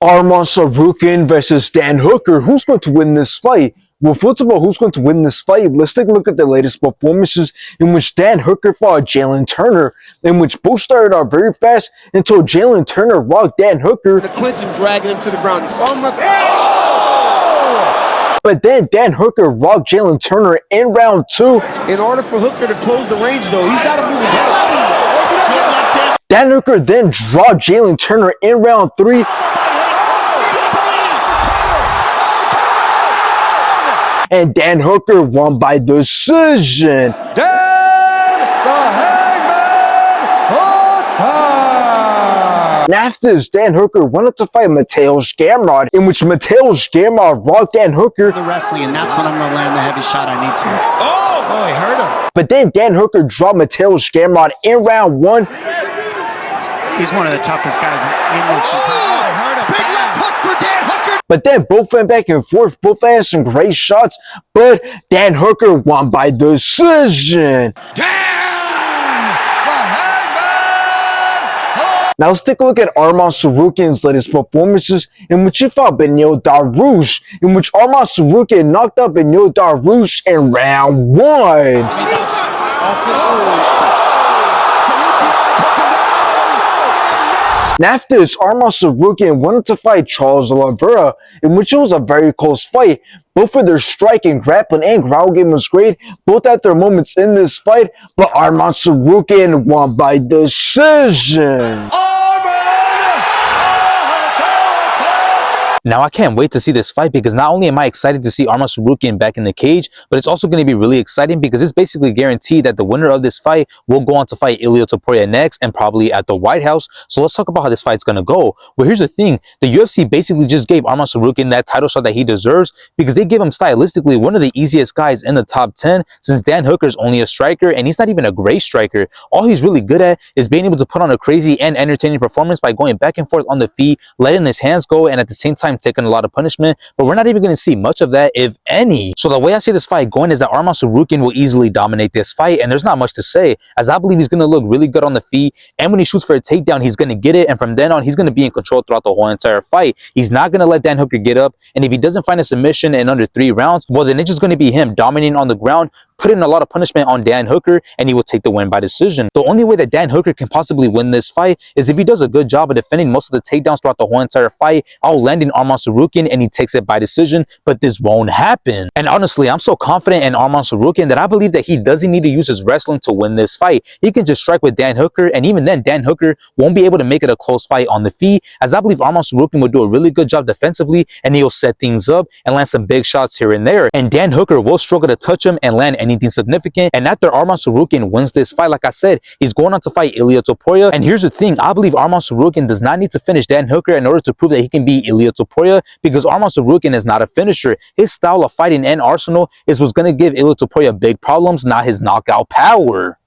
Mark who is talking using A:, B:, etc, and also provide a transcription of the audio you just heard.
A: Arman Tsarukyan versus Dan Hooker. Who's going to win this fight? Well, first of all, who's going to win this fight? Let's take a look at the latest performances in which Dan Hooker fought Jalen Turner, in which both started out very fast until Jalen Turner rocked Dan Hooker.
B: The clinch and dragging him to the ground.
A: But then Dan Hooker rocked Jalen Turner in round 2.
B: In order for Hooker to close the range, though, he's got to move his head.
A: Dan Hooker then dropped Jalen Turner in round 3. And Dan Hooker won by decision.
C: Dan the Hangman Hooker!
A: And after this, Dan Hooker went up to fight Mateusz Gamrot, in which Mateusz Gamrot rocked Dan Hooker.
D: The wrestling, and that's when I'm going to land the heavy shot I need to.
C: Oh, he hurt him.
A: But then Dan Hooker dropped Mateusz Gamrot in round 1.
D: He's one of the toughest guys in this entire.
C: Big left hook for Dan Hooker.
A: But then both went back and forth. Both had some great shots. But Dan Hooker won by decision. Now let's take a look at Arman Tsarukyan's latest performances, in which he fought Beneil Dariush, in which Arman Tsarukyan knocked out Beneil Dariush in round 1. And after this, Arman Tsarukyan went up to fight Charles Oliveira, in which it was a very close fight. Both of their striking, grappling, and ground game was great. Both had their moments in this fight, but Arman Tsarukyan won by decision.
E: Now, I can't wait to see this fight because not only am I excited to see Arman Tsarukyan back in the cage, but it's also going to be really exciting because it's basically guaranteed that the winner of this fight will go on to fight Ilia Topuria next and probably at the White House. So let's talk about how this fight's going to go. Well, here's the thing. The UFC basically just gave Arman Tsarukyan that title shot that he deserves because they give him stylistically one of the easiest guys in the top 10, since Dan Hooker's only a striker and he's not even a great striker. All he's really good at is being able to put on a crazy and entertaining performance by going back and forth on the feet, letting his hands go, and at the same time taking a lot of punishment. But we're not even going to see much of that, if any. So the way I see this fight going is that Arman Tsarukyan will easily dominate this fight, and there's not much to say, as I believe he's going to look really good on the feet, and when he shoots for a takedown, he's going to get it, and from then on, he's going to be in control throughout the whole entire fight. He's not going to let Dan Hooker get up, and if he doesn't find a submission in under 3 rounds, well, then it's just going to be him dominating on the ground, putting a lot of punishment on Dan Hooker, and he will take the win by decision. The only way that Dan Hooker can possibly win this fight is if he does a good job of defending most of the takedowns throughout the whole entire fight, outlanding Arman Tsarukyan, and he takes it by decision, but this won't happen. And honestly, I'm so confident in Arman Tsarukyan that I believe that he doesn't need to use his wrestling to win this fight. He can just strike with Dan Hooker, and even then, Dan Hooker won't be able to make it a close fight on the feet, as I believe Arman Tsarukyan will do a really good job defensively, and he'll set things up and land some big shots here and there. And Dan Hooker will struggle to touch him and land anything significant. And after Arman Tsarukyan wins this fight, like I said, he's going on to fight Ilia Topuria. And here's the thing, I believe Arman Tsarukyan does not need to finish Dan Hooker in order to prove that he can beat Ilia Topuria, because Arman Tsarukyan is not a finisher. His style of fighting and arsenal is what's going to give Ilia Topuria big problems, not his knockout power.